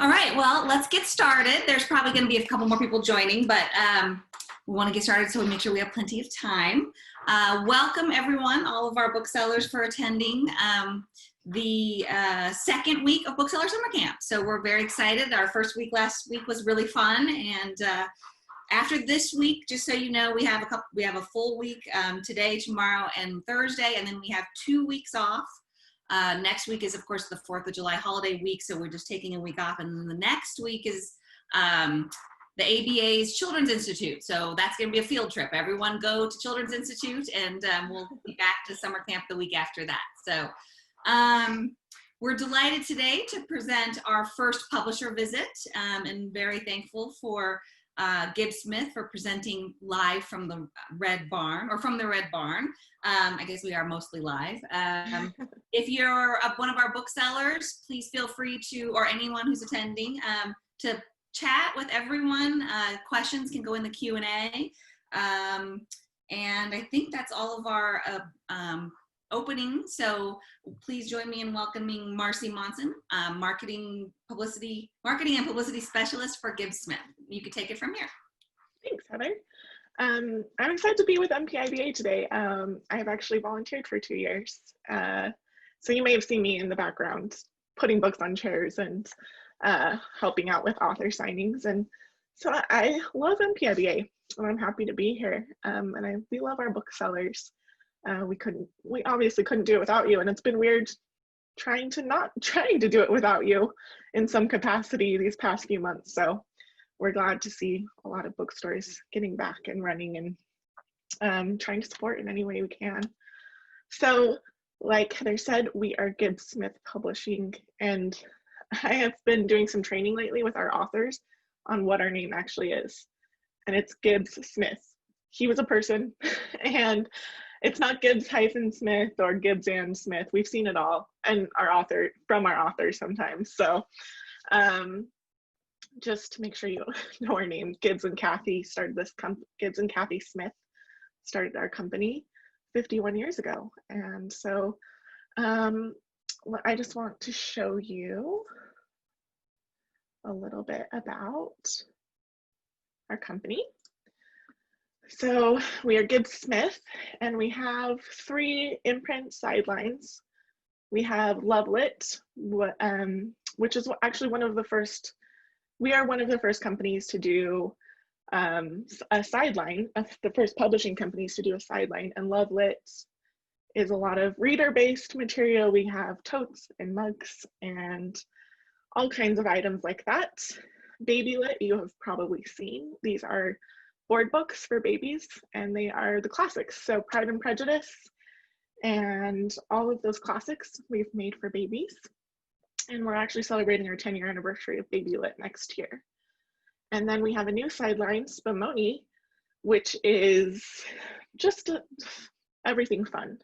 All right, well, let's get started. There's probably going to be a couple more people joining, but we want to get started so we make sure we have plenty of time. Welcome, everyone, all of our booksellers for attending the second week of Bookseller Summer Camp. So we're very excited. Our first week last week was really fun, and after this week, just so you know, we have a full week today, tomorrow, and Thursday, and then we have 2 weeks off. Next week is, of course, the 4th of July holiday week, so we're just taking a week off. And then the next week is the ABA's Children's Institute. So that's going to be a field trip. Everyone go to Children's Institute, and we'll be back to summer camp the week after that. So we're delighted today to present our first publisher visit, and very thankful for Gibbs Smith for presenting live from the Red Barn, or from the Red Barn. I guess we are mostly live. If you're one of our booksellers, please feel free to, or anyone who's attending, to chat with everyone. Questions can go in the Q&A. And I think that's all of our opening. So please join me in welcoming Marcy Monson, marketing and publicity specialist for Gibbs Smith. You can take it from here. Thanks, Heather. I'm excited to be with MPIBA today. I have actually volunteered for 2 years. So you may have seen me in the background putting books on chairs and helping out with author signings. And so I love MPIBA, and I'm happy to be here. And we love our booksellers. We obviously couldn't do it without you, and it's been weird trying to do it without you in some capacity these past few months. So we're glad to see a lot of bookstores getting back and running, and trying to support in any way we can. So like Heather said, we are Gibbs Smith Publishing, and I have been doing some training lately with our authors on what our name actually is. And it's Gibbs Smith. He was a person, and it's not Gibbs-Smith or Gibbs and Smith. We've seen it all, and from our authors sometimes. So just to make sure you know our name, Gibbs and Kathy started this Gibbs and Kathy Smith started our company 51 years ago. And so I just want to show you a little bit about our company. So we are Gibbs Smith, and we have 3 imprint sidelines. We have Lovelit, which is actually one of the first companies to do a sideline, the first publishing companies to do a sideline. And Lovelit is a lot of reader-based material. We have totes and mugs and all kinds of items like that. Babylit, you have probably seen. These are board books for babies, and they are the classics. So Pride and Prejudice and all of those classics we've made for babies. And we're actually celebrating our 10-year anniversary of Babylit next year. And then we have a new sideline, Spumoni, which is just everything fun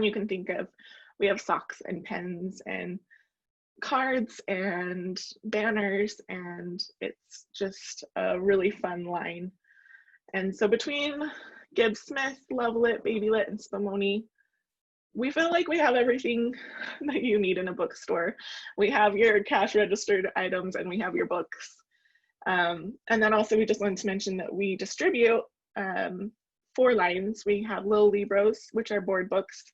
you can think of. We have socks and pens and cards and banners, and it's just a really fun line. And so between Gibbs Smith, Lovelit, Babylit, and Spumoni, we feel like we have everything that you need in a bookstore. We have your cash registered items, and we have your books. And then also we just wanted to mention that we distribute 4 lines. We have Little Libros, which are board books,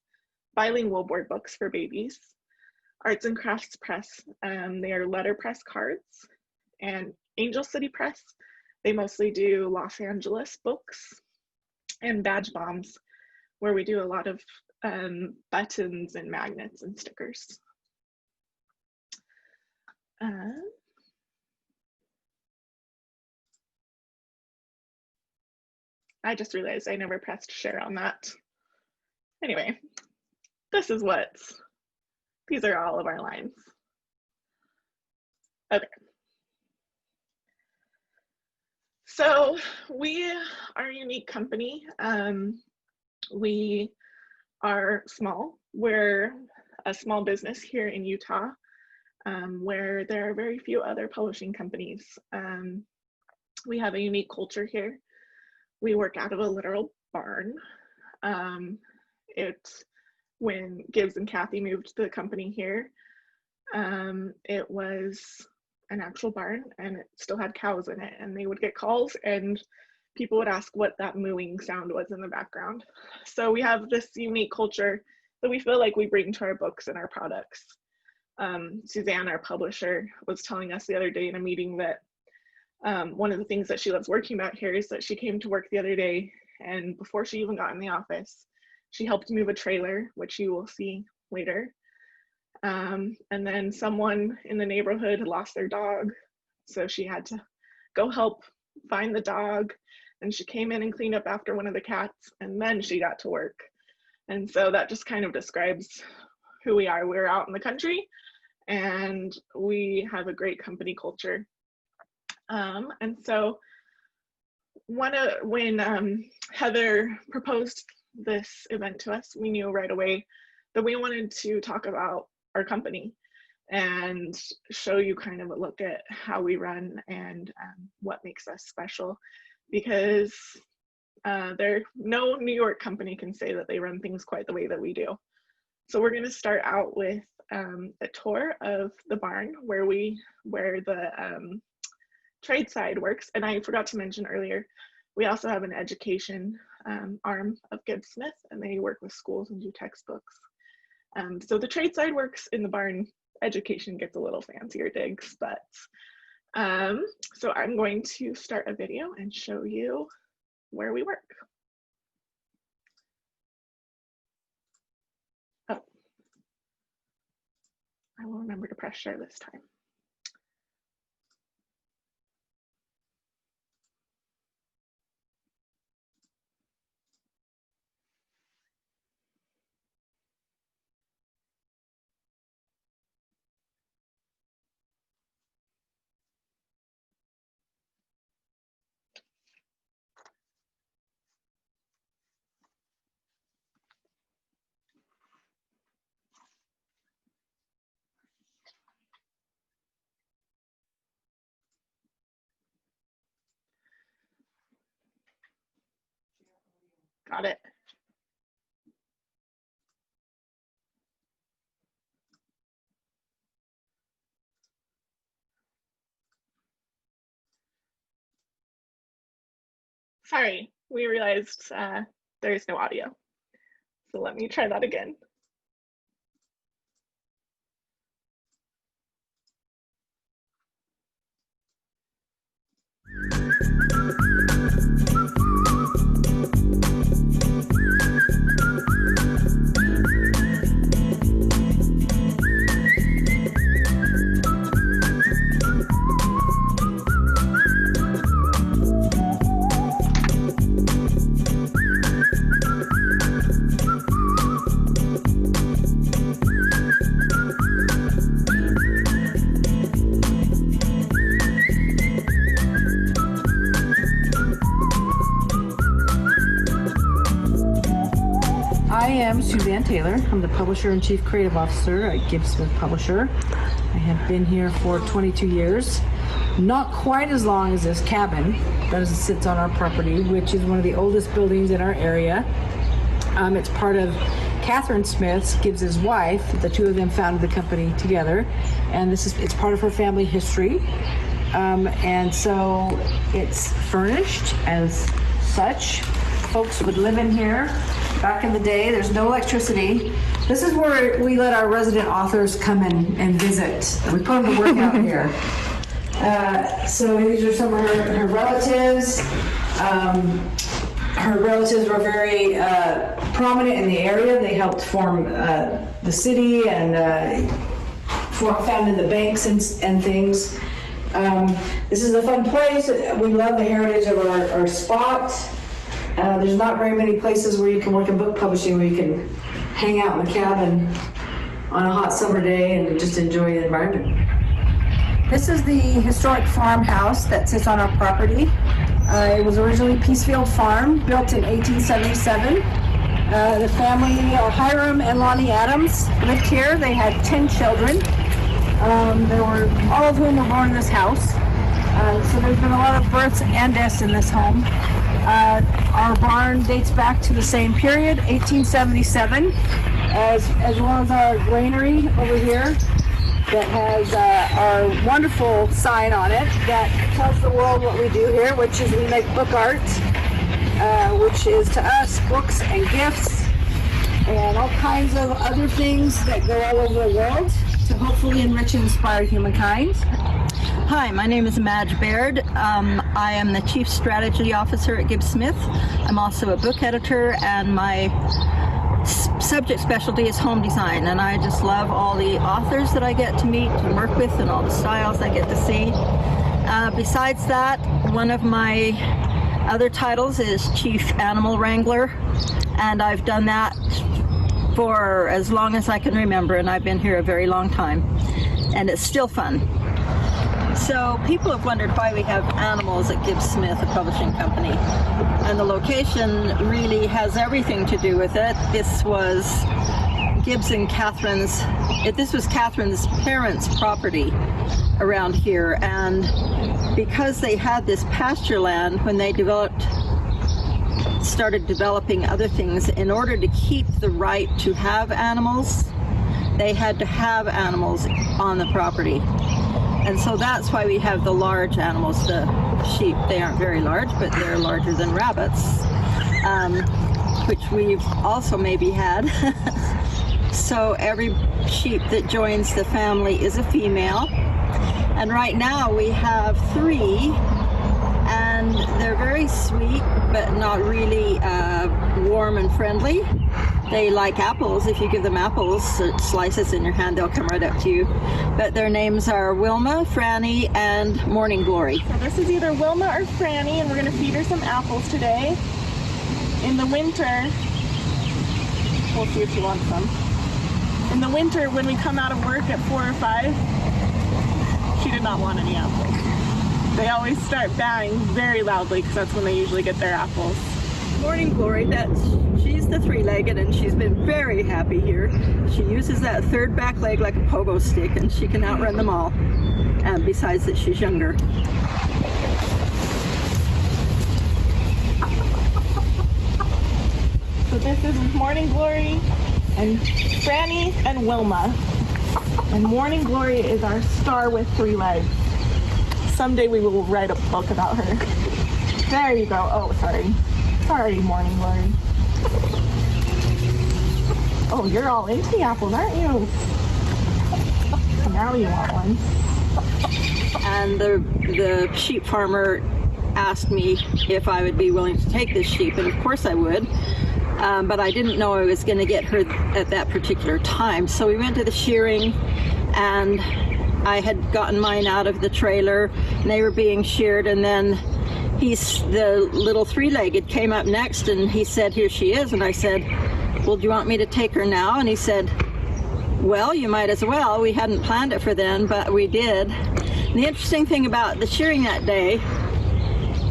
bilingual board books for babies. Arts and Crafts Press, they are letterpress cards. And Angel City Press, they mostly do Los Angeles books. And Badge Bombs, where we do a lot of buttons and magnets and stickers. I just realized I never pressed share on that. Anyway, these are all of our lines. Okay. So we are a unique company. We are small. We're a small business here in Utah, where there are very few other publishing companies. We have a unique culture here. We work out of a literal barn. When Gibbs and Kathy moved the company here, it was an actual barn, and it still had cows in it, and they would get calls and people would ask what that mooing sound was in the background. So we have this unique culture that we feel like we bring to our books and our products. Suzanne, our publisher, was telling us the other day in a meeting that one of the things that she loves working about here is that she came to work the other day, and before she even got in the office, she helped move a trailer, which you will see later. And then someone in the neighborhood had lost their dog, so she had to go help find the dog, and she came in and cleaned up after one of the cats, and then she got to work. And so that just kind of describes who we are. We're out in the country, and we have a great company culture. And so when Heather proposed this event to us, we knew right away that we wanted to talk about our company and show you kind of a look at how we run and what makes us special, because no New York company can say that they run things quite the way that we do. So we're going to start out with a tour of the barn where the trade side works. And I forgot to mention earlier, we also have an education arm of Gibbs Smith, and they work with schools and do textbooks. So the trade side works in the barn. Education gets a little fancier digs, but so I'm going to start a video and show you where we work. Oh, I will remember to press share this time. Got it. Sorry, we realized there is no audio. So let me try that again. I am Suzanne Taylor. I'm the publisher and chief creative officer at Gibbs Smith Publisher. I have been here for 22 years. Not quite as long as this cabin that sits on our property, which is one of the oldest buildings in our area. It's part of Catherine Smith's, Gibbs's wife. The two of them founded the company together, and it's part of her family history. And so it's furnished as such. Folks would live in here. Back in the day, there's no electricity. This is where we let our resident authors come in and visit. We put them to work out here. So these are some of her relatives. Her relatives were very prominent in the area. They helped form the city and founded the banks and things. This is a fun place. We love the heritage of our spot. There's not very many places where you can work in book publishing where you can hang out in the cabin on a hot summer day and just enjoy the environment. This is the historic farmhouse that sits on our property. It was originally Peacefield Farm, built in 1877. The family, Hiram and Lonnie Adams, lived here. They had 10 children. All of whom were born in this house. So there's been a lot of births and deaths in this home. Our barn dates back to the same period, 1877, as well as our granary over here. that has our wonderful sign on it that tells the world what we do here, which is we make book art, which is to us books and gifts and all kinds of other things that go all over the world to hopefully enrich and inspire humankind. Hi, my name is Madge Baird. I am the Chief Strategy Officer at Gibbs Smith. I'm also a book editor, and my subject specialty is home design, and I just love all the authors that I get to meet and work with and all the styles I get to see. Besides that, one of my other titles is Chief Animal Wrangler, and I've done that for as long as I can remember, and I've been here a very long time, and it's still fun. So people have wondered why we have animals at Gibbs Smith, a publishing company, and the location really has everything to do with it. This was Gibbs and Catherine's, this was Catherine's parents' property around here, and because they had this pasture land when they started developing other things, in order to keep the right to have animals, they had to have animals on the property. And so that's why we have the large animals, the sheep. They aren't very large, but they're larger than rabbits, which we've also maybe had. So every sheep that joins the family is a female. And right now we have 3, and they're very sweet, but not really warm and friendly. They like apples. If you give them apples, slices in your hand, they'll come right up to you. But their names are Wilma, Franny, and Morning Glory. So this is either Wilma or Franny, and we're going to feed her some apples today. In the winter, we'll see if she wants some. In the winter, when we come out of work at 4 or 5, she did not want any apples. They always start baaing very loudly because that's when they usually get their apples. Morning Glory, she's the 3-legged, and she's been very happy here. She uses that third back leg like a pogo stick, and she can outrun them all. And besides that, she's younger. So this is Morning Glory and Franny and Wilma. And Morning Glory is our star with 3 legs. Someday we will write a book about her. There you go. Oh, sorry. Sorry, Morning Glory. Oh, you're all into the apples, aren't you? Now you want one. And the sheep farmer asked me if I would be willing to take this sheep, and of course I would. But I didn't know I was going to get her at that particular time. So we went to the shearing, and I had gotten mine out of the trailer, and they were being sheared, and then the little 3-legged came up next, and he said, "Here she is." And I said, "Well, do you want me to take her now?" And he said, "Well, you might as well." We hadn't planned it for then, but we did. And the interesting thing about the shearing that day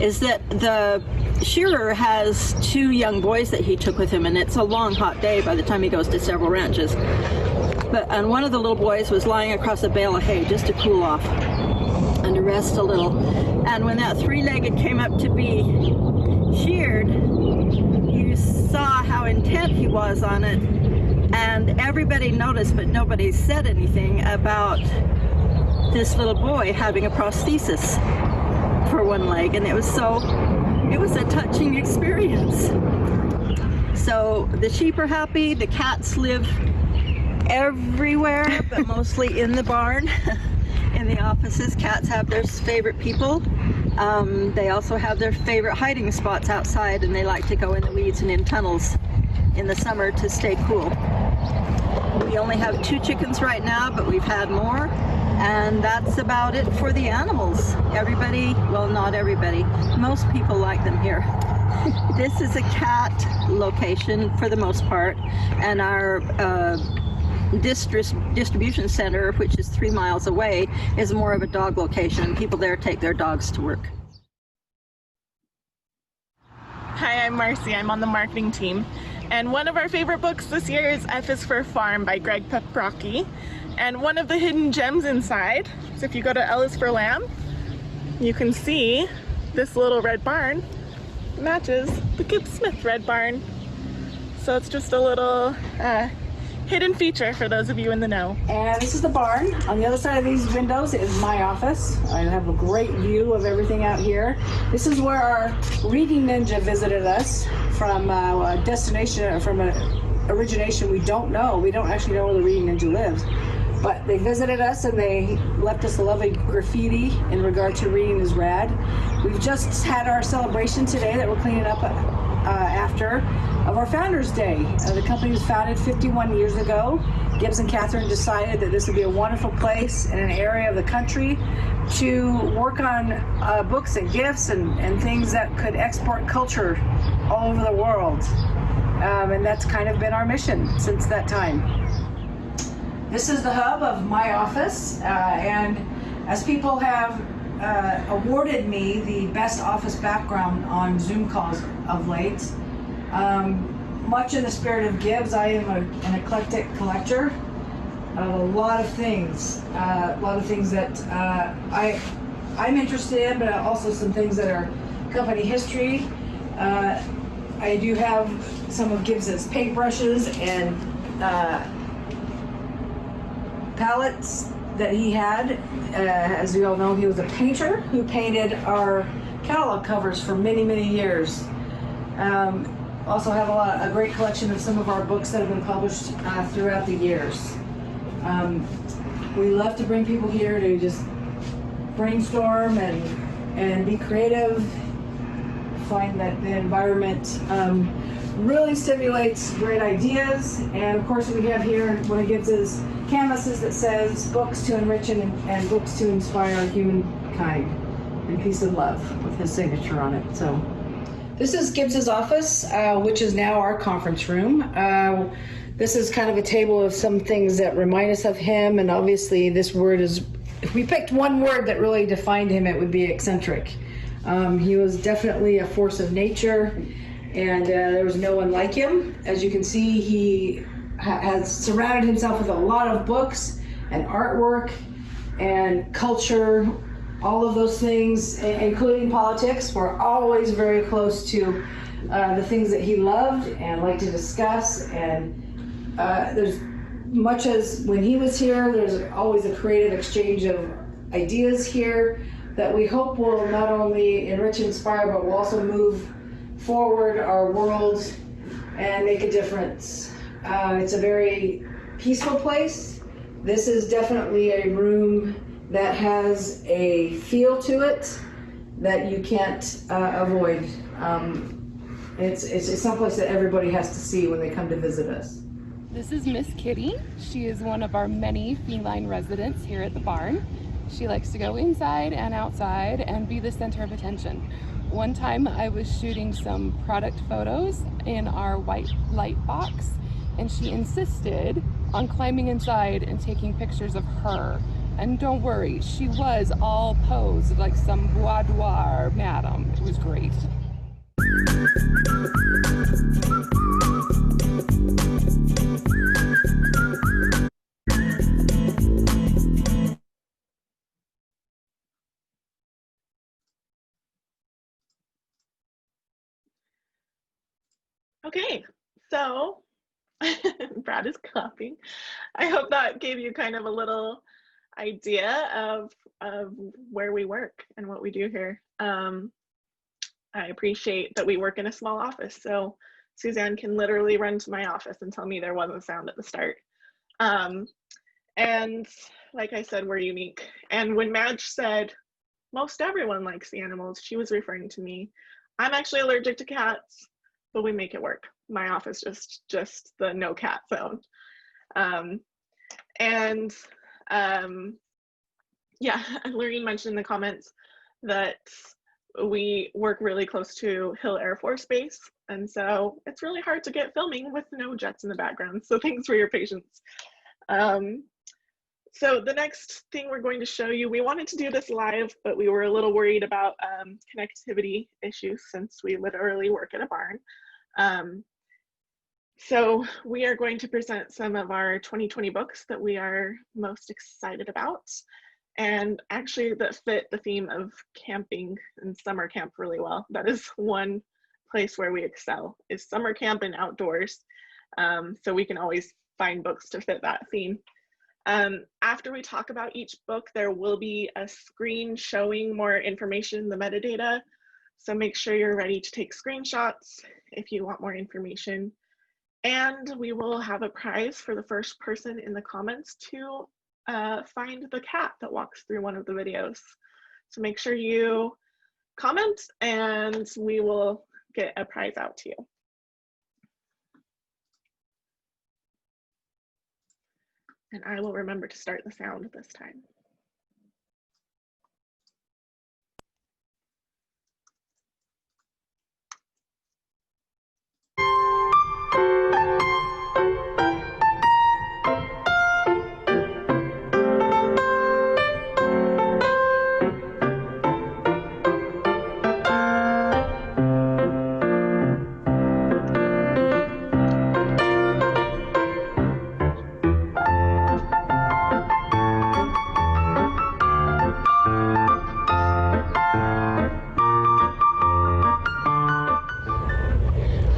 is that the shearer has 2 young boys that he took with him, and it's a long, hot day by the time he goes to several ranches. And one of the little boys was lying across a bale of hay just to cool off and to rest a little. And when that 3-legged came up to be sheared, you saw how intent he was on it, and everybody noticed, but nobody said anything about this little boy having a prosthesis for one leg, and it was a touching experience. So the sheep are happy, the cats live everywhere, but mostly in the barn. In the offices, cats have their favorite people. They also have their favorite hiding spots outside, and they like to go in the weeds and in tunnels in the summer to stay cool. We only have 2 chickens right now, but we've had more, and that's about it for the animals. Everybody, well, not everybody, most people like them here. This is a cat location for the most part, and our distribution center, which is 3 miles away, is more of a dog location. People there take their dogs to work. Hi, I'm Marcy. I'm on the marketing team. And one of our favorite books this year is F is for Farm by Greg Paprocki. And one of the hidden gems inside, so if you go to L is for Lamb, you can see this little red barn matches the Gibbs Smith red barn. So it's just a little hidden feature for those of you in the know. And this is the barn. On the other side of these windows is my office. I have a great view of everything out here. This is where our reading ninja visited us from a destination, from an origination we don't know. We don't actually know where the reading ninja lives. But they visited us and they left us a lovely graffiti in regard to reading is rad. We've just had our celebration today that we're cleaning up after of our Founders Day. The company was founded 51 years ago. Gibbs and Catherine decided that this would be a wonderful place in an area of the country to work on books and gifts and things that could export culture all over the world. And that's kind of been our mission since that time. This is the hub of my office, and as people have awarded me the best office background on Zoom calls of late, much in the spirit of Gibbs, I am an eclectic collector of a lot of things that I'm interested in, but also some things that are company history. I do have some of Gibbs's paintbrushes and palettes that he had. As we all know, he was a painter who painted our catalog covers for many, many years. Also have a great collection of some of our books that have been published throughout the years. We love to bring people here to just brainstorm and be creative, find that the environment really stimulates great ideas. And of course, we have here one of Gibbs's canvases that says books to enrich and books to inspire humankind and peace and love, with his signature on it. So this is Gibbs's office, which is now our conference room. This is kind of a table of some things that remind us of him, and obviously this word is, if we picked one word that really defined him, it would be eccentric. He was definitely a force of nature, and there was no one like him. As you can see, he has surrounded himself with a lot of books and artwork and culture, all of those things, including politics. We're always very close to the things that he loved and liked to discuss. And there's much as when he was here, there's always a creative exchange of ideas here that we hope will not only enrich and inspire, but will also move forward our world and make a difference. It's a very peaceful place. This is definitely a room that has a feel to it that you can't avoid. It's someplace that everybody has to see when they come to visit us. This is Miss Kitty. She is one of our many feline residents here at the barn. She likes to go inside and outside and be the center of attention. One time I was shooting some product photos in our white light box, and she insisted on climbing inside and taking pictures of her. And don't worry, she was all posed like some boudoir madam. It was great. Okay, so Brad is clapping. I hope that gave you kind of a little idea of where we work and what we do here. I appreciate that we work in a small office, so Suzanne can literally run to my office and tell me there wasn't sound at the start. And like I said, we're unique. And when Madge said, most everyone likes animals, she was referring to me. I'm actually allergic to cats, but we make it work. My office just the no cat zone. Yeah, Lorene mentioned in the comments that we work really close to Hill Air Force Base, and so it's really hard to get filming with no jets in the background, so thanks for your patience. So the next thing we're going to show you, we wanted to do this live, but we were a little worried about connectivity issues since we literally work at a barn. So we are going to present some of our 2020 books that we are most excited about, and actually that fit the theme of camping and summer camp really well. That is one place where we excel, is summer camp and outdoors. So we can always find books to fit that theme. After we talk about each book, there will be a screen showing more information, the metadata. So make sure you're ready to take screenshots if you want more information. And we will have a prize for the first person in the comments to find the cat that walks through one of the videos. So make sure you comment and we will get a prize out to you. And I will remember to start the sound this time.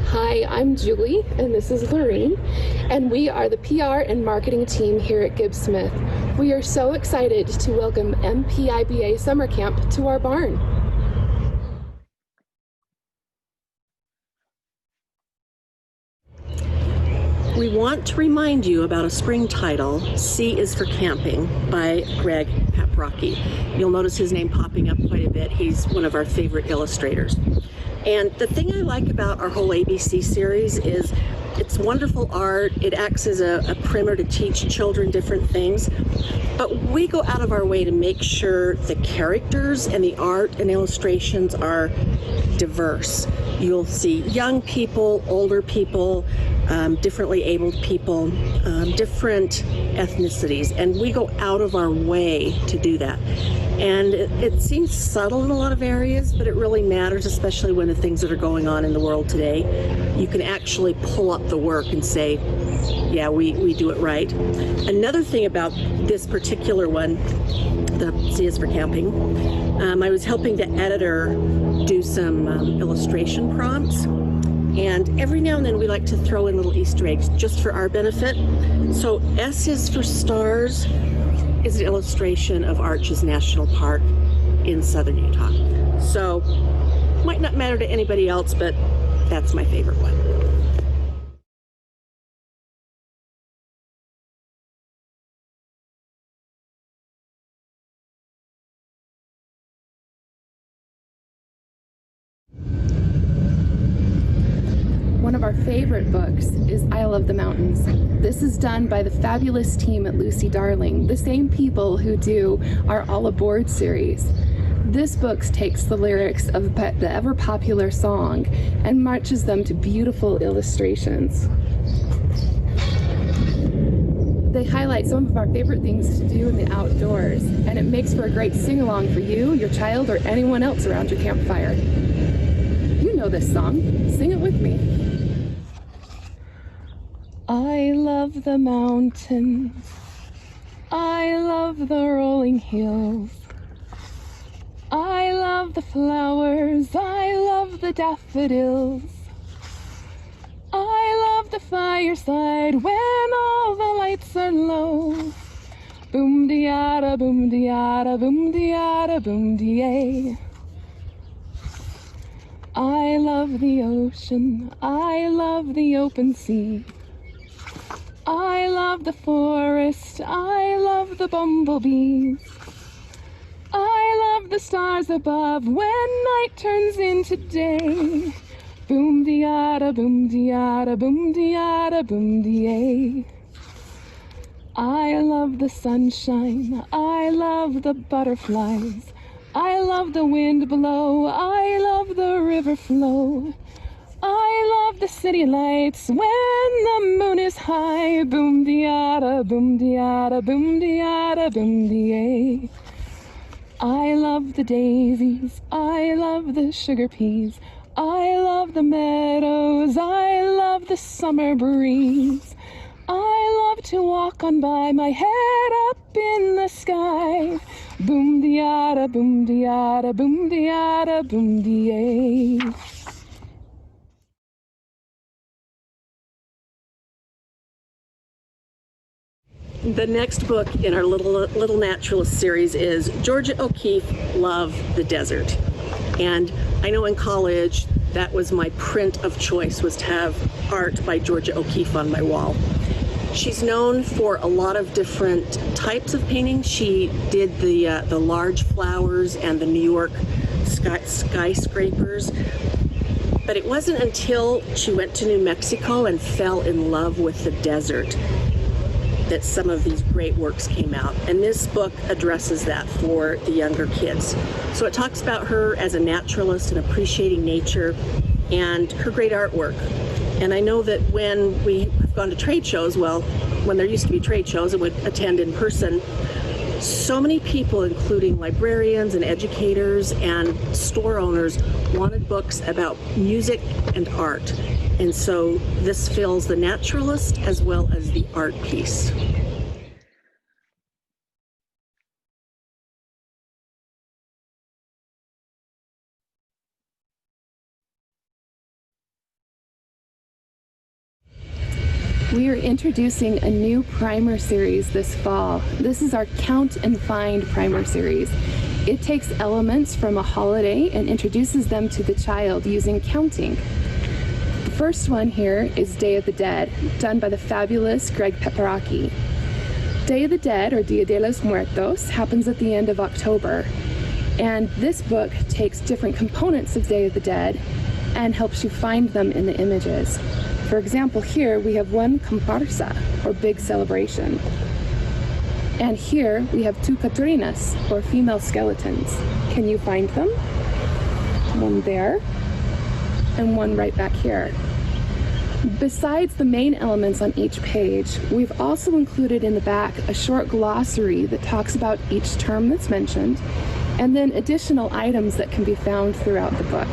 Hi, I'm Julie, and this is Lorene, and we are the PR and marketing team here at Gibbs Smith. We are so excited to welcome MPIBA Summer Camp to our barn. We want to remind you about a spring title, C is for Camping, by Greg Paprocki. You'll notice his name popping up quite a bit. He's one of our favorite illustrators. And the thing I like about our whole ABC series is it's wonderful art. It acts as a primer to teach children different things. But we go out of our way to make sure the characters and the art and illustrations are diverse. You'll see young people, older people, differently abled people, different ethnicities, and we go out of our way to do that. And it seems subtle in a lot of areas, but it really matters, especially when the things that are going on in the world today. You can actually pull up the work and say, yeah, we do it right. Another thing about this particular one, the C is for Camping, I was helping the editor do some illustration prompts. And every now and then we like to throw in little Easter eggs just for our benefit. So S is for Stars is an illustration of Arches National Park in southern Utah. So might not matter to anybody else, but that's my favorite one. One of our favorite books is I Love the Mountains. This is done by the fabulous team at Lucy Darling, the same people who do our All Aboard series. This book takes the lyrics of the ever popular song and marches them to beautiful illustrations. They highlight some of our favorite things to do in the outdoors, and it makes for a great sing-along for you, your child, or anyone else around your campfire. You know this song. Sing it with me. I love the mountains, I love the rolling hills, I love the flowers, I love the daffodils, I love the fireside when all the lights are low. Boom de-yada, boom de-yada, boom de-yada, boom de-yay. I love the ocean, I love the open sea, I love the forest, I love the bumblebees, I love the stars above when night turns into day. Boom de-yada, boom de-yada, boom de-yada, boom de-yay. I love the sunshine, I love the butterflies, I love the wind blow, I love the river flow, I love the city lights when the moon is high. Boom de-yada, boom de-yada, boom de-yada, boom de-yay. I love the daisies, I love the sugar peas, I love the meadows, I love the summer breeze, I love to walk on by, my head up in the sky. Boom de-yada, boom de-yada, boom de-yada, boom de-yay. The next book in our Little Naturalist series is Georgia O'Keeffe, Love the Desert. And I know in college, that was my print of choice, was to have art by Georgia O'Keeffe on my wall. She's known for a lot of different types of painting. She did the large flowers and the New York skyscrapers. But it wasn't until she went to New Mexico and fell in love with the desert that some of these great works came out. And this book addresses that for the younger kids. So it talks about her as a naturalist and appreciating nature and her great artwork. And I know that when we have gone to trade shows, well, when there used to be trade shows and would attend in person, so many people, including librarians and educators and store owners, wanted books about music and art. And so this fills the naturalist as well as the art piece. We are introducing a new primer series this fall. This is our Count and Find primer series. It takes elements from a holiday and introduces them to the child using counting. The first one here is Day of the Dead, done by the fabulous Greg Paparocki. Day of the Dead, or Dia de los Muertos, happens at the end of October. And this book takes different components of Day of the Dead and helps you find them in the images. For example, here we have one comparsa, or big celebration. And here we have two Catrinas, or female skeletons. Can you find them? One there, and one right back here. Besides the main elements on each page, we've also included in the back a short glossary that talks about each term that's mentioned, and then additional items that can be found throughout the book.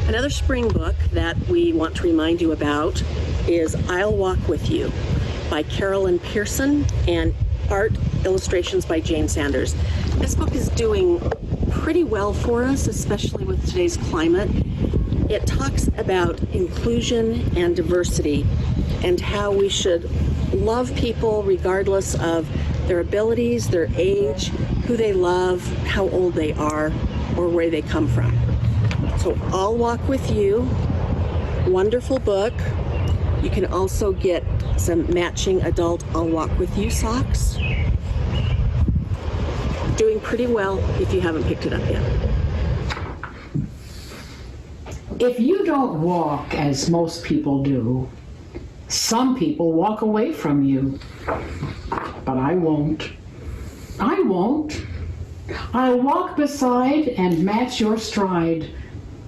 Another spring book that we want to remind you about is I'll Walk With You by Carolyn Pearson and art illustrations by Jane Sanders. This book is doing pretty well for us, especially with today's climate. It talks about inclusion and diversity and how we should love people regardless of their abilities, their age, who they love, how old they are, or where they come from. So I'll Walk With You, wonderful book. You can also get some matching adult I'll Walk With You socks. Doing pretty well if you haven't picked it up yet. If you don't walk as most people do, some people walk away from you. But I won't. I won't. I'll walk beside and match your stride.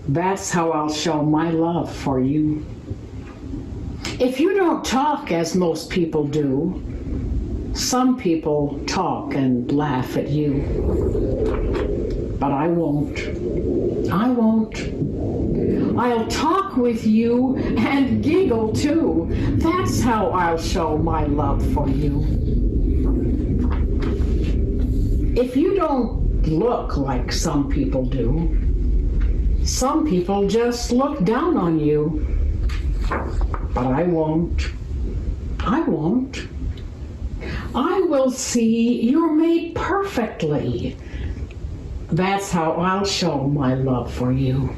That's how I'll show my love for you. If you don't talk as most people do, some people talk and laugh at you. But I won't. I won't. I'll talk with you and giggle too. That's how I'll show my love for you. If you don't look like some people do, some people just look down on you. But I won't. I won't. I will see you're made perfectly. That's how I'll show my love for you.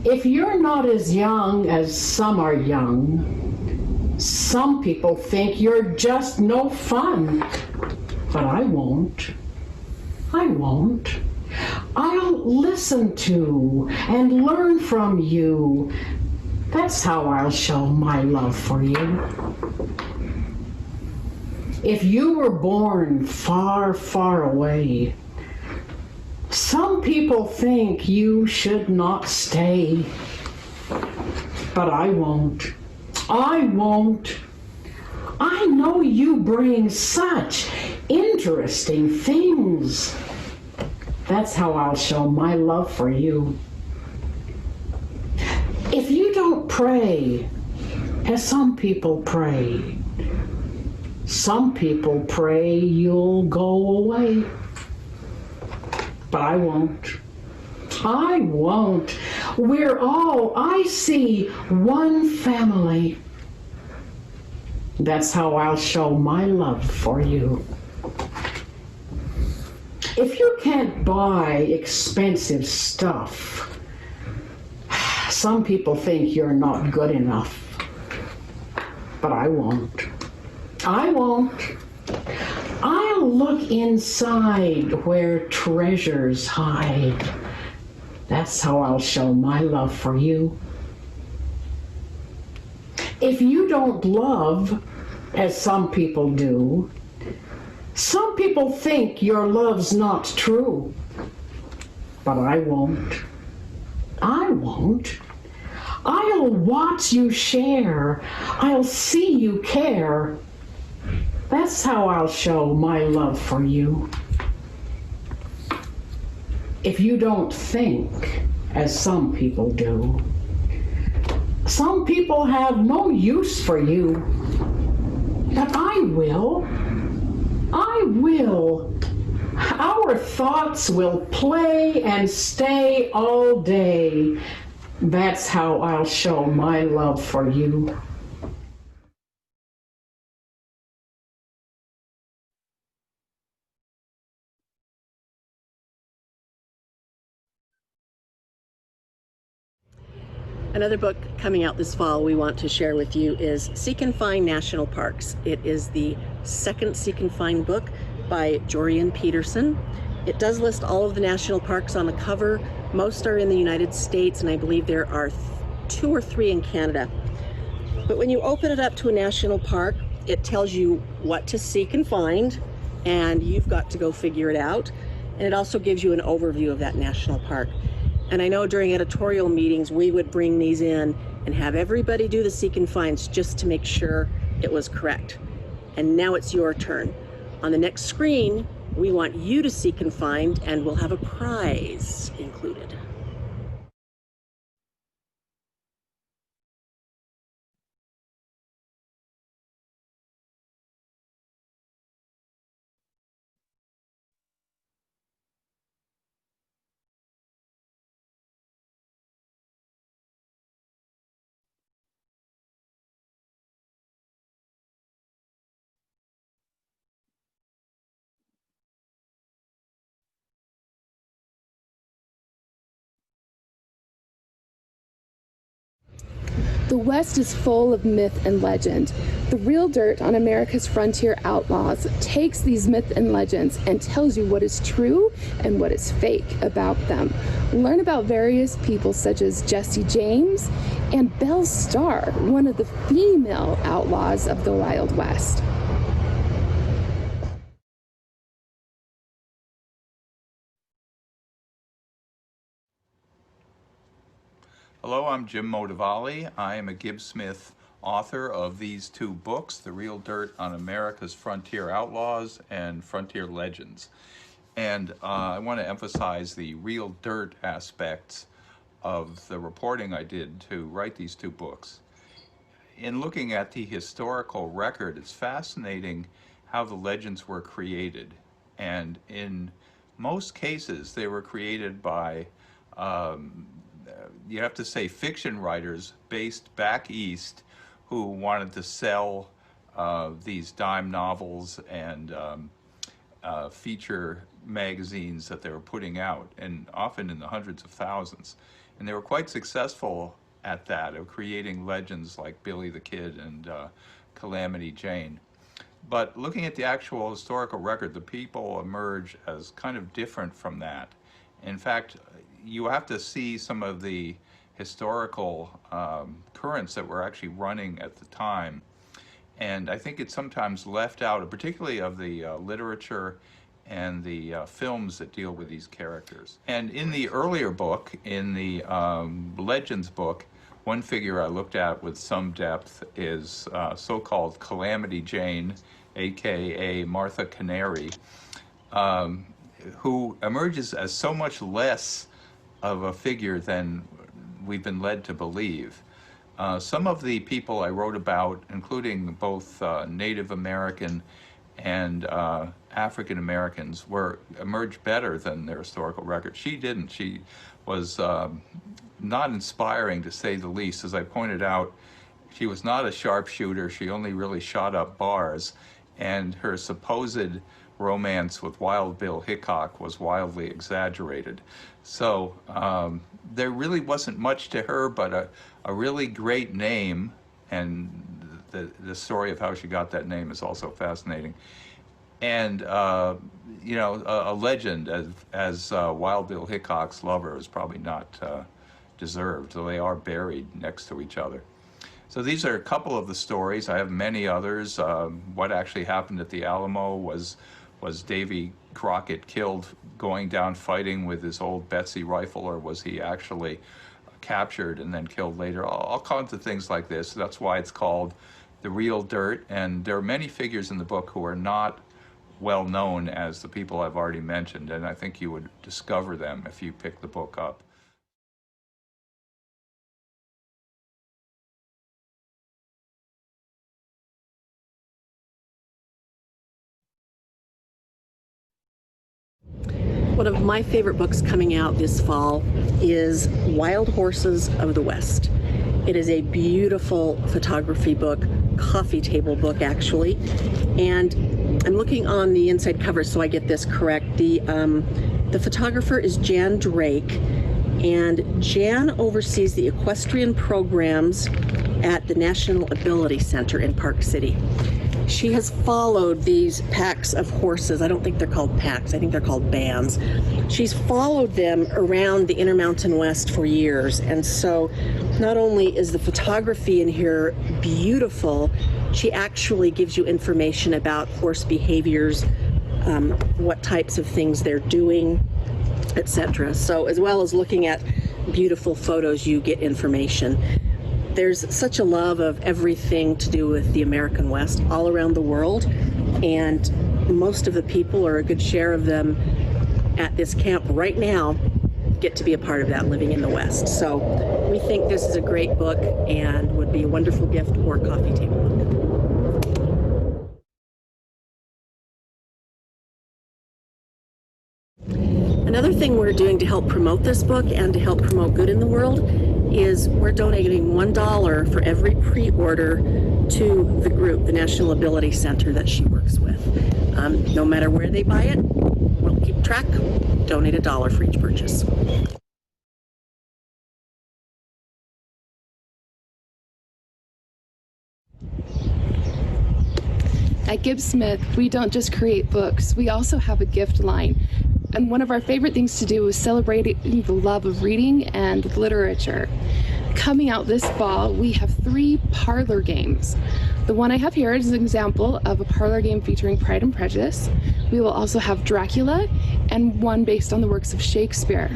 If you're not as young as some are young, some people think you're just no fun. But I won't. I won't. I'll listen to and learn from you. That's how I'll show my love for you. If you were born far, far away, some people think you should not stay. But I won't. I won't. I know you bring such interesting things. That's how I'll show my love for you. If you don't pray as some people pray, some people pray you'll go away. But I won't. I won't. We're all, I see, one family. That's how I'll show my love for you. If you can't buy expensive stuff, some people think you're not good enough. But I won't. I won't. I'll look inside where treasures hide. That's how I'll show my love for you. If you don't love as some people do, some people think your love's not true. But I won't. I won't. I'll watch you share. I'll see you care. That's how I'll show my love for you. If you don't think as some people do, some people have no use for you. But I will. I will. Our thoughts will play and stay all day. That's how I'll show my love for you. Another book coming out this fall we want to share with you is Seek and Find National Parks. It is the second Seek and Find book by Jorian Peterson. It does list all of the national parks on the cover. Most are in the United States, and I believe there are 2 or 3 in Canada. But when you open it up to a national park, it tells you what to seek and find, and you've got to go figure it out. And it also gives you an overview of that national park. And I know during editorial meetings, we would bring these in and have everybody do the seek and finds just to make sure it was correct. And now it's your turn. On the next screen, we want you to seek and find, and we'll have a prize included. The West is full of myth and legend. The Real Dirt on America's Frontier Outlaws takes these myths and legends and tells you what is true and what is fake about them. Learn about various people such as Jesse James and Belle Starr, one of the female outlaws of the Wild West. Hello, I'm Jim Motivali. I am a Gibbs Smith author of these 2 books, The Real Dirt on America's Frontier Outlaws and Frontier Legends. And I want to emphasize the real dirt aspects of the reporting I did to write these 2 books. In looking at the historical record, it's fascinating how the legends were created. And in most cases, they were created by you have to say fiction writers based back east who wanted to sell these dime novels and feature magazines that they were putting out, and often in the hundreds of thousands. And they were quite successful at that, of creating legends like Billy the Kid and Calamity Jane. But looking at the actual historical record, the people emerge as kind of different from that. In fact, you have to see some of the historical currents that were actually running at the time. And I think it's sometimes left out, particularly of the literature and the films that deal with these characters. And in the earlier book, in the Legends book, one figure I looked at with some depth is so-called Calamity Jane, aka Martha Canary, who emerges as so much less of a figure than we've been led to believe. Some of the people I wrote about, including both Native American and African Americans, emerged better than their historical record. She didn't. She was not inspiring, to say the least. As I pointed out, she was not a sharpshooter. She only really shot up bars, and her supposed romance with Wild Bill Hickok was wildly exaggerated. So there really wasn't much to her, but a really great name, and the story of how she got that name is also fascinating. And you know, a legend as Wild Bill Hickok's lover is probably not deserved, though they are buried next to each other. So these are a couple of the stories. I have many others. What actually happened at the Alamo was Davy Crockett killed going down fighting with his old Betsy rifle, or was he actually captured and then killed later? All kinds of things like this. That's why it's called The Real Dirt. And there are many figures in the book who are not well known as the people I've already mentioned, and I think you would discover them if you pick the book up. One of my favorite books coming out this fall is Wild Horses of the West. It is a beautiful photography book, coffee table book actually, and I'm looking on the inside cover so I get this correct. The photographer is Jan Drake, and Jan oversees the equestrian programs at the National Ability Center in Park City. She has followed these packs of horses. I don't think they're called packs, I think they're called bands. She's followed them around the Intermountain West for years. And so not only is the photography in here beautiful, she actually gives you information about horse behaviors, what types of things they're doing, etc. So as well as looking at beautiful photos, you get information. There's such a love of everything to do with the American West all around the world, and most of the people, or a good share of them at this camp right now, get to be a part of that, living in the West. So we think this is a great book and would be a wonderful gift or coffee table book. Another thing we're doing to help promote this book and to help promote good in the world is we're donating $1 for every pre-order to the group, the National Ability Center that she works with. No matter where they buy it, we'll keep track, donate $1 for each purchase. At Gibbs Smith, we don't just create books, we also have a gift line. And one of our favorite things to do is celebrating the love of reading and literature. Coming out this fall, we have 3 parlor games. The one I have here is an example of a parlor game featuring Pride and Prejudice. We will also have Dracula and one based on the works of Shakespeare.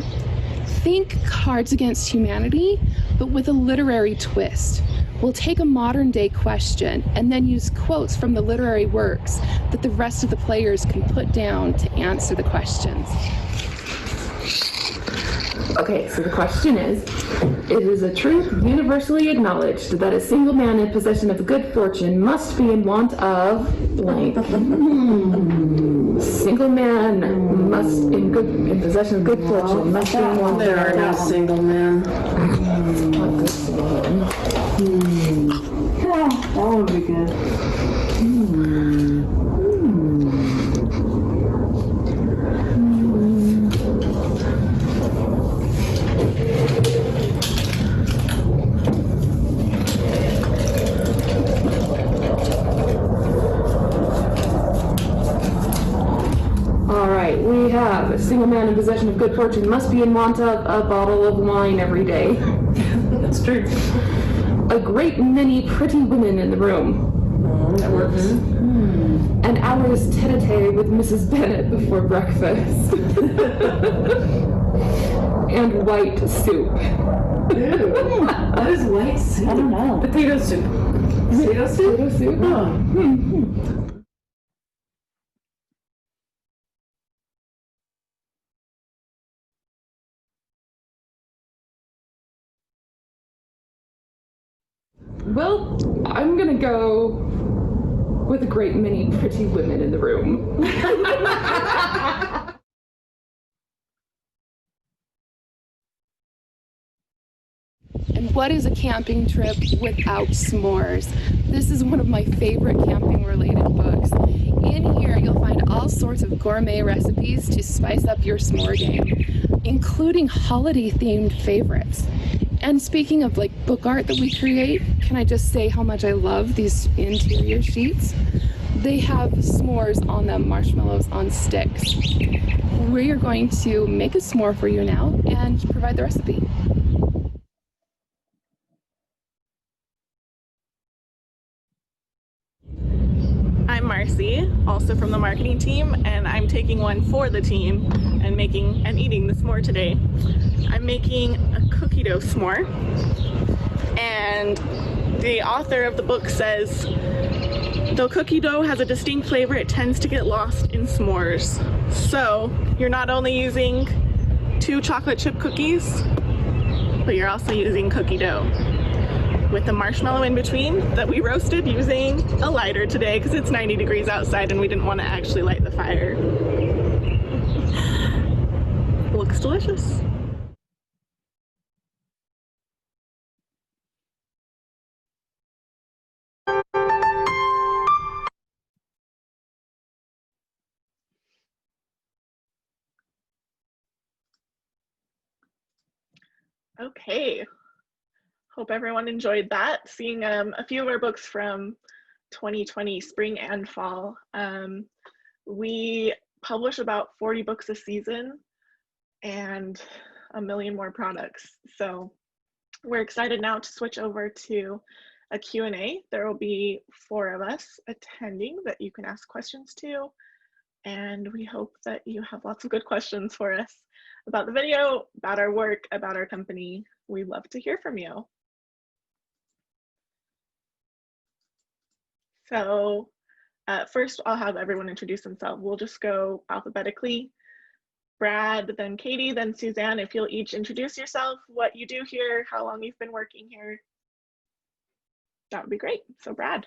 Think Cards Against Humanity, but with a literary twist. We'll take a modern day question and then use quotes from the literary works that the rest of the players can put down to answer the questions. Okay, so the question is, it is a truth universally acknowledged that a single man in possession of good fortune must be in want of blank. Single man must in possession of good fortune must be in want There are no single men. That would be good. All right, we have a single man in possession of good fortune must be in want of a bottle of wine every day. That's true. A great many pretty women in the room. That works. An hour's tete-a-tete with Mrs. Bennet before breakfast. And white soup. What is white soup? I don't know. Potato soup. Potato soup? Potato soup. Oh. Well, I'm gonna go with a great many pretty women in the room. And what is a camping trip without s'mores? This is one of my favorite camping related books. In here you'll find all sorts of gourmet recipes to spice up your s'more game, including holiday themed favorites. And speaking of like book art that we create, can I just say how much I love these interior sheets? They have s'mores on them, marshmallows on sticks. We are going to make a s'more for you now and provide the recipe. I'm Marcy, also from the marketing team, and I'm taking one for the team and making and eating the s'more today. I'm making a cookie dough s'more, and the author of the book says, though cookie dough has a distinct flavor, it tends to get lost in s'mores. So you're not only using 2 chocolate chip cookies, but you're also using cookie dough, with the marshmallow in between that we roasted using a lighter today because it's 90 degrees outside and we didn't want to actually light the fire. Looks delicious. Okay. Hope everyone enjoyed that. Seeing a few of our books from 2020, spring and fall. We publish about 40 books a season and a million more products. So we're excited now to switch over to a Q&A. There will be 4 of us attending that you can ask questions to. And we hope that you have lots of good questions for us about the video, about our work, about our company. We'd love to hear from you. So first I'll have everyone introduce themselves. We'll just go alphabetically. Brad, then Katie, then Suzanne. If you'll each introduce yourself, what you do here, how long you've been working here, that would be great. So Brad.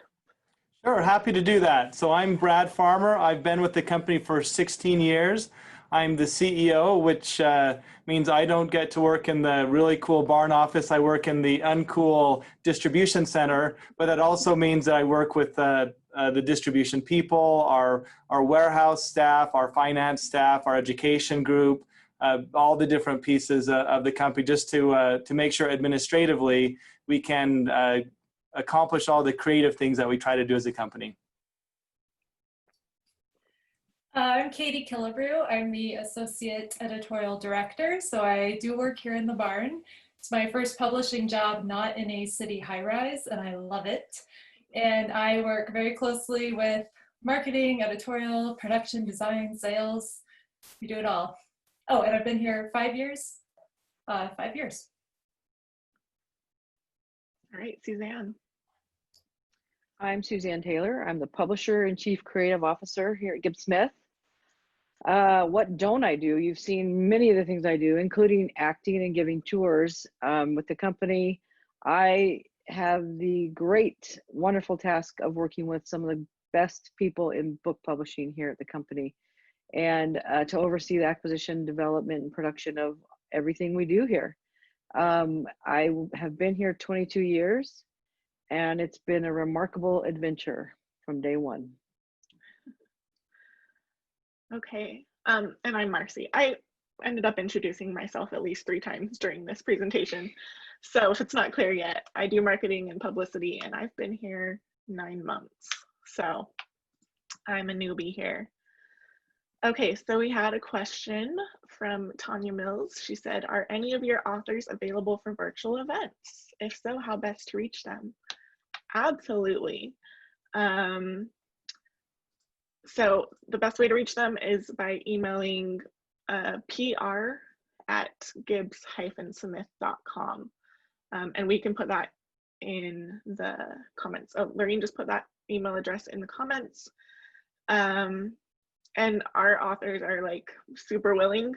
Sure, happy to do that. So I'm Brad Farmer. I've been with the company for 16 years. I'm the CEO, which means I don't get to work in the really cool barn office. I work in the uncool distribution center, but that also means that I work with the distribution people, our warehouse staff, our finance staff, our education group, all the different pieces of the company, just to make sure administratively we can accomplish all the creative things that we try to do as a company. I'm Katie Killebrew. I'm the Associate Editorial Director, so I do work here in the barn. It's my first publishing job not in a city high-rise, and I love it. And I work very closely with marketing, editorial, production, design, sales. We do it all. Oh, and I've been here 5 years. 5 years. All right, Suzanne. I'm Suzanne Taylor. I'm the Publisher and Chief Creative Officer here at Gibbs Smith. What don't I do? You've seen many of the things I do, including acting and giving tours with the company. I have the great, wonderful task of working with some of the best people in book publishing here at the company, and to oversee the acquisition, development, and production of everything we do here. I have been here 22 years, and it's been a remarkable adventure from day one. Okay, and I'm Marcy. I ended up introducing myself at least 3 times during this presentation. So if it's not clear yet, I do marketing and publicity, and I've been here 9 months. So I'm a newbie here. Okay, so we had a question from Tanya Mills. She said, are any of your authors available for virtual events? If so, how best to reach them? Absolutely. So the best way to reach them is by emailing pr@gibbs-smith.com. And we can put that in the comments. Oh, Lorraine just put that email address in the comments. And our authors are like super willing.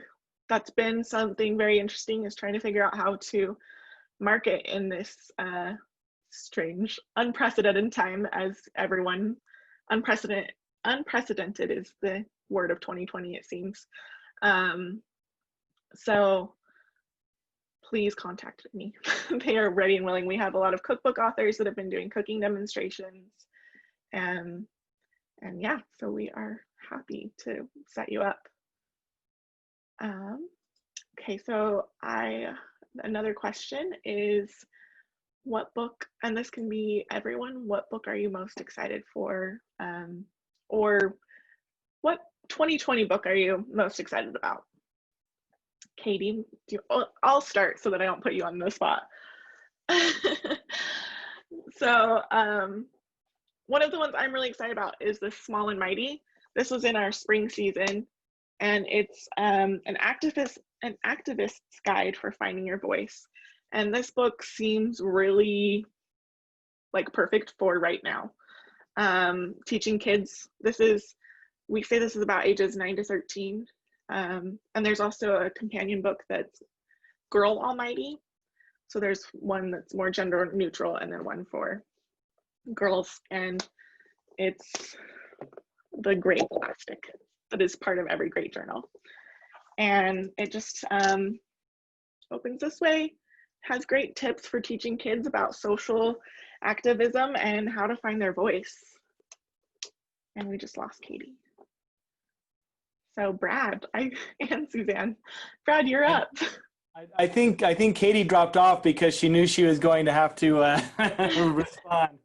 That's been something very interesting, is trying to figure out how to market in this strange, unprecedented time, as everyone, unprecedented is the word of 2020, it seems. So please contact me. They are ready and willing. We have a lot of cookbook authors that have been doing cooking demonstrations, and yeah, so we are happy to set you up. Okay, so another question is, what book, and this can be everyone, what book are you most excited for? Or what 2020 book are you most excited about? Katie, I'll start so that I don't put you on the spot. So one of the ones I'm really excited about is The Small and Mighty. This was in our spring season, and it's an activist's guide for finding your voice. And this book seems really like perfect for right now. Teaching kids, we say this is about ages 9 to 13. And there's also a companion book that's Girl Almighty. So there's one that's more gender neutral and then one for girls. And it's the great plastic that is part of every great journal. And it just opens this way, has great tips for teaching kids about social activism and how to find their voice. And we just lost Katie. So Brad, and Suzanne. Brad, you're up. I think Katie dropped off because she knew she was going to have to respond.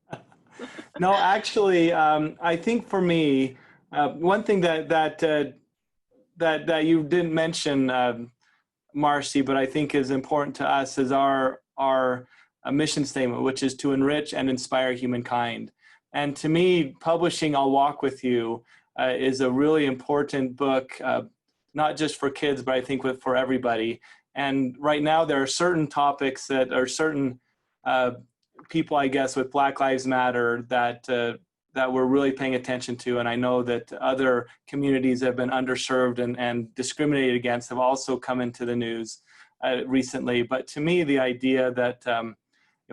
No, actually, I think for me, one thing that you didn't mention, Marcy, but I think is important to us is our mission statement, which is to enrich and inspire humankind. And to me, publishing I'll Walk With You is a really important book, not just for kids, but I think for everybody. And right now there are certain topics that are certain people, I guess, with Black Lives Matter that we're really paying attention to. And I know that other communities that have been underserved and discriminated against have also come into the news recently. But to me, the idea that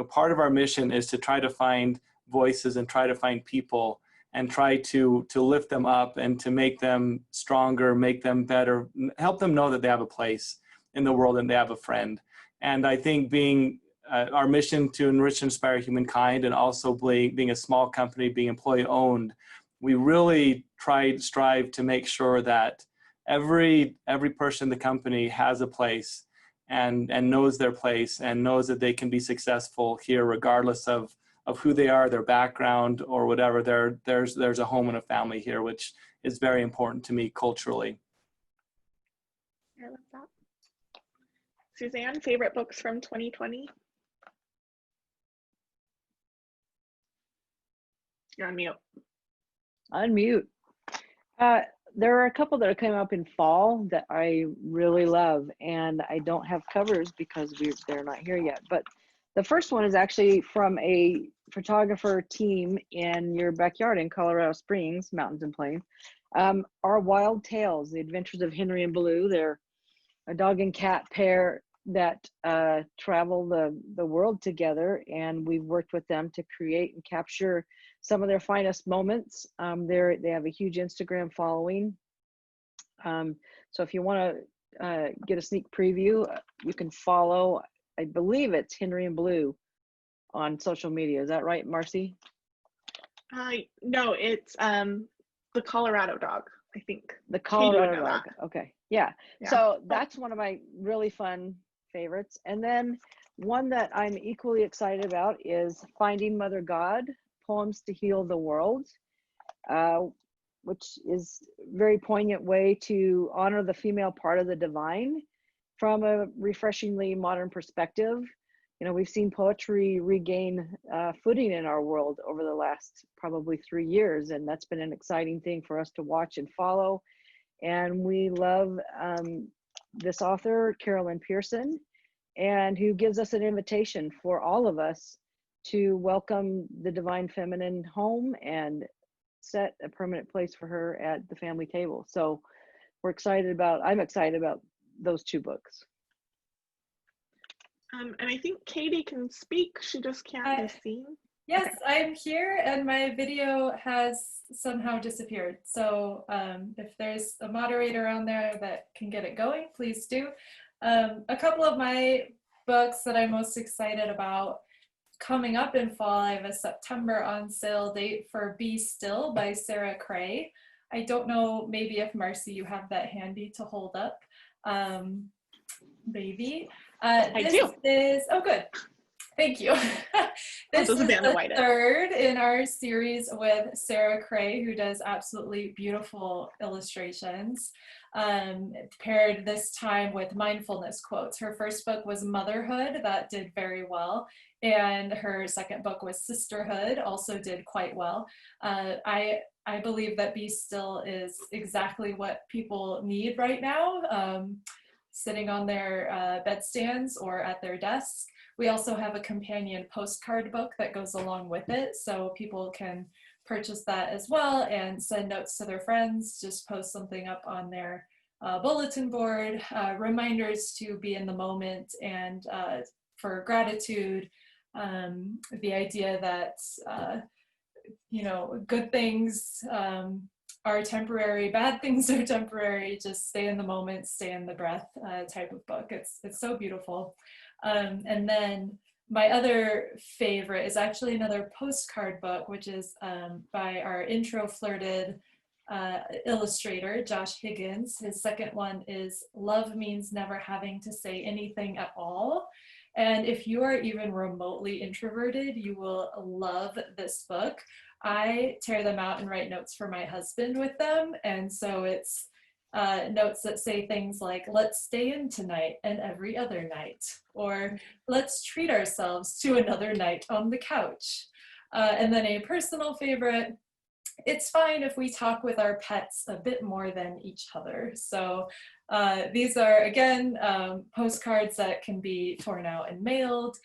part of our mission is to try to find voices and try to find people and try to lift them up and to make them stronger, make them better, help them know that they have a place in the world and they have a friend. And I think being our mission to enrich and inspire humankind, and also being a small company, being employee owned, we really strive to make sure that every person in the company has a place and knows their place and knows that they can be successful here regardless of who they are, their background, or whatever. There's a home and a family here, which is very important to me culturally. I love that. Suzanne, favorite books from 2020? You're on mute. Unmute. There are a couple that are coming up in fall that I really love, and I don't have covers because they're not here yet. But the first one is actually from a photographer team in your backyard in Colorado Springs, Mountains and Plains. Our Wild Tales, The Adventures of Henry and Blue. They're a dog and cat pair that travel the world together, and we've worked with them to create and capture some of their finest moments. They have a huge Instagram following. So if you want to get a sneak preview, you can follow, I believe it's Henry and Blue on social media. Is that right, Marcy? No, it's the Colorado dog, I think. The Colorado dog. Okay. Yeah. So that's one of my really fun favorites. And then one that I'm equally excited about is Finding Mother God, Poems to Heal the World, which is a very poignant way to honor the female part of the divine from a refreshingly modern perspective. We've seen poetry regain footing in our world over the last probably 3 years, and that's been an exciting thing for us to watch and follow. And we love this author, Carolyn Pearson, and who gives us an invitation for all of us to welcome the divine feminine home and set a permanent place for her at the family table. So I'm excited about those two books. And I think Katie can speak, she just can't be seen. Yes, I'm here and my video has somehow disappeared. So if there's a moderator on there that can get it going, please do. A couple of my books that I'm most excited about coming up in fall, I have a September on sale date for Be Still by Sarah Cray. I don't know, maybe if Marcy, you have that handy to hold up. Maybe. I do. Oh, good. Thank you. This is the third in our series with Sarah Cray, who does absolutely beautiful illustrations, paired this time with mindfulness quotes. Her first book was Motherhood, that did very well, and her second book was Sisterhood, also did quite well. I believe that Be Still is exactly what people need right now, sitting on their bedstands or at their desks. We also have a companion postcard book that goes along with it, so people can purchase that as well and send notes to their friends, just post something up on their bulletin board, reminders to be in the moment and for gratitude, the idea that, you know, good things are temporary, bad things are temporary, just stay in the moment, stay in the breath type of book. It's so beautiful. And then my other favorite is actually another postcard book, which is by our intro flirted illustrator, Josh Higgins. His second one is Love Means Never Having to Say Anything at All. And if you are even remotely introverted, you will love this book. I tear them out and write notes for my husband with them. And so it's notes that say things like, let's stay in tonight and every other night, or let's treat ourselves to another night on the couch. And then a personal favorite, it's fine if we talk with our pets a bit more than each other. So these are, again, postcards that can be torn out and mailed,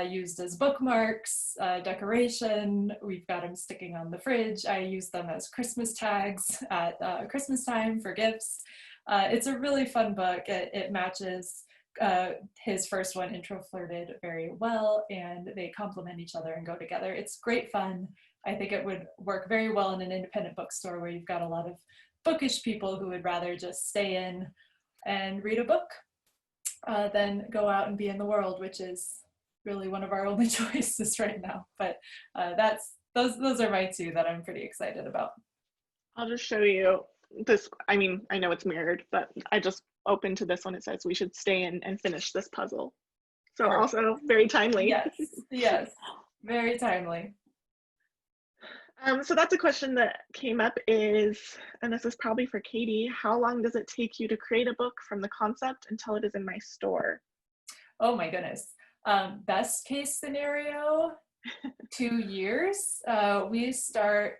used as bookmarks, decoration. We've got them sticking on the fridge. I use them as Christmas tags at Christmas time for gifts. It's a really fun book. It matches his first one, Intro Flirted, very well, and they complement each other and go together. It's great fun. I think it would work very well in an independent bookstore where you've got a lot of bookish people who would rather just stay in and read a book than go out and be in the world, which is really one of our only choices right now. But those are my two that I'm pretty excited about. I'll just show you this. I mean, I know it's mirrored, but I just opened to this one. It says we should stay in and finish this puzzle. So perfect. Also very timely. Yes, yes, very timely. So that's a question that came up is, and this is probably for Katie, how long does it take you to create a book from the concept until it is in my store? Oh my goodness. Best case scenario, 2 years. We start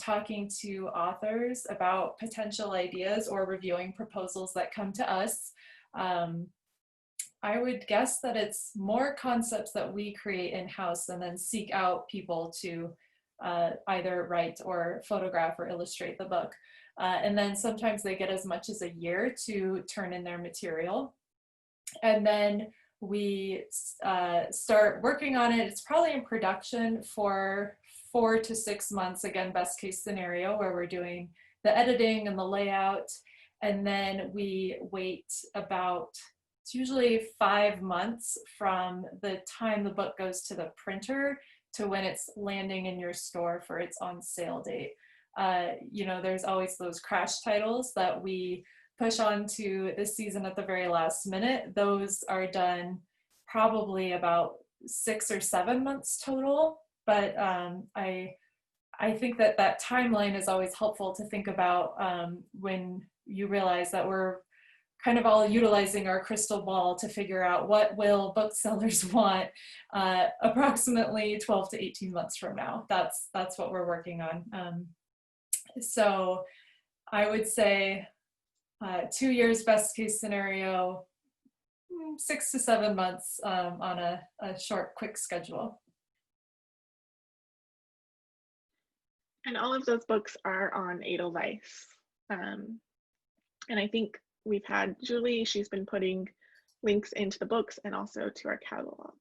talking to authors about potential ideas or reviewing proposals that come to us. I would guess that it's more concepts that we create in-house and then seek out people to either write or photograph or illustrate the book. And then sometimes they get as much as a year to turn in their material. And then we start working on it. It's probably in production for 4 to 6 months, again, best case scenario, where we're doing the editing and the layout. And then we wait about, it's usually 5 months from the time the book goes to the printer to when it's landing in your store for its on sale date. You know, there's always those crash titles that we push on to this season at the very last minute. Those are done probably about 6 or 7 months total. But I think that timeline is always helpful to think about when you realize that we're kind of all utilizing our crystal ball to figure out what will booksellers want approximately 12 to 18 months from now. That's what we're working on. So I would say 2 years best case scenario, 6 to 7 months on a short, quick schedule. And all of those books are on Edelweiss. And I think we've had Julie, she's been putting links into the books and also to our catalog.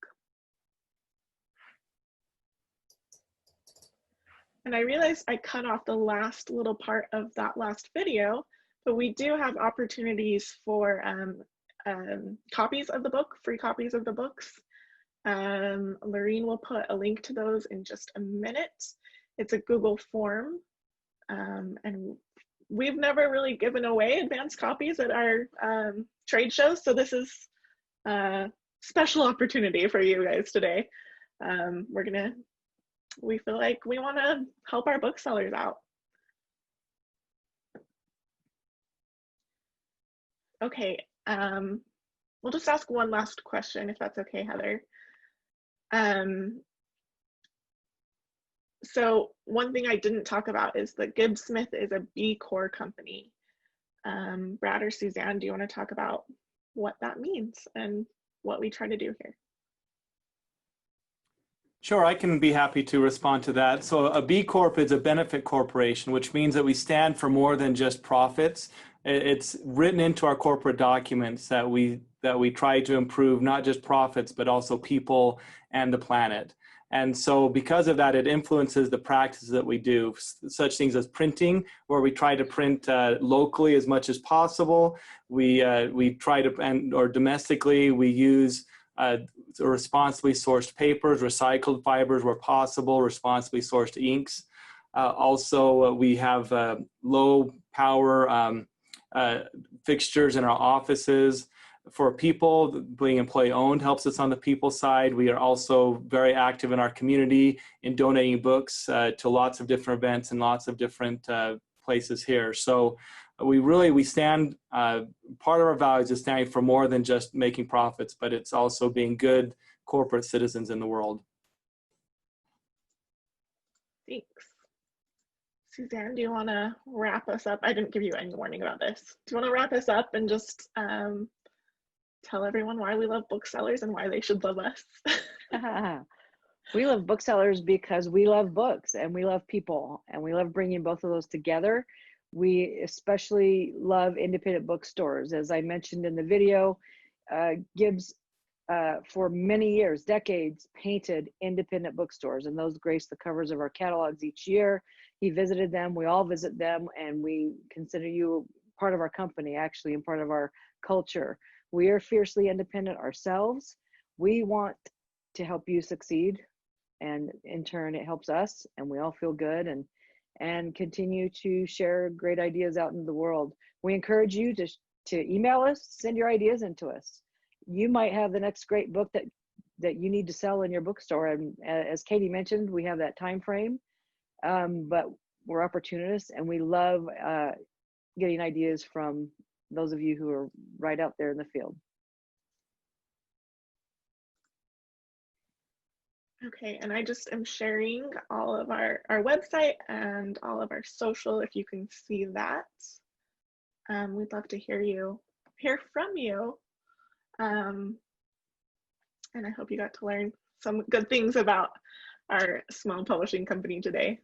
And I realized I cut off the last little part of that last video, but we do have opportunities for copies of the book, free copies of the books. Lorene will put a link to those in just a minute. It's a Google form, and we've never really given away advanced copies at our trade shows, so this is a special opportunity for you guys today. We feel like we want to help our booksellers out. Okay, we'll just ask one last question if that's okay, Heather. So one thing I didn't talk about is that Gibbs Smith is a B Corp company. Brad or Suzanne, do you want to talk about what that means and what we try to do here? Sure, I can be happy to respond to that. So a B Corp is a benefit corporation, which means that we stand for more than just profits. It's written into our corporate documents that we try to improve not just profits, but also people and the planet. And so because of that, it influences the practices that we do, such things as printing, where we try to print locally as much as possible. We try to, or domestically, we use responsibly sourced papers, recycled fibers where possible, responsibly sourced inks. Also, we have low power fixtures in our offices. For people, being employee owned helps us on the people side. We are also very active in our community in donating books to lots of different events and lots of different places here. So we stand, part of our values is standing for more than just making profits, but it's also being good corporate citizens in the world. Thanks. Suzanne, do you want to wrap us up? I didn't give you any warning about this. Do you want to wrap us up and just tell everyone why we love booksellers and why they should love us? We love booksellers because we love books and we love people and we love bringing both of those together. We especially love independent bookstores. As I mentioned in the video, Gibbs, for many years, decades, painted independent bookstores, and those grace the covers of our catalogs each year. He visited them, we all visit them, and we consider you part of our company, actually, and part of our culture. We are fiercely independent ourselves. We want to help you succeed, and in turn, it helps us, and we all feel good and continue to share great ideas out into the world. We encourage you to email us, send your ideas into us. You might have the next great book that you need to sell in your bookstore, and as Katie mentioned, we have that time frame, but we're opportunists, and we love getting ideas from those of you who are right out there in the field. Okay, and I just am sharing all of our website and all of our social, if you can see that. We'd love to hear from you. And I hope you got to learn some good things about our small publishing company today.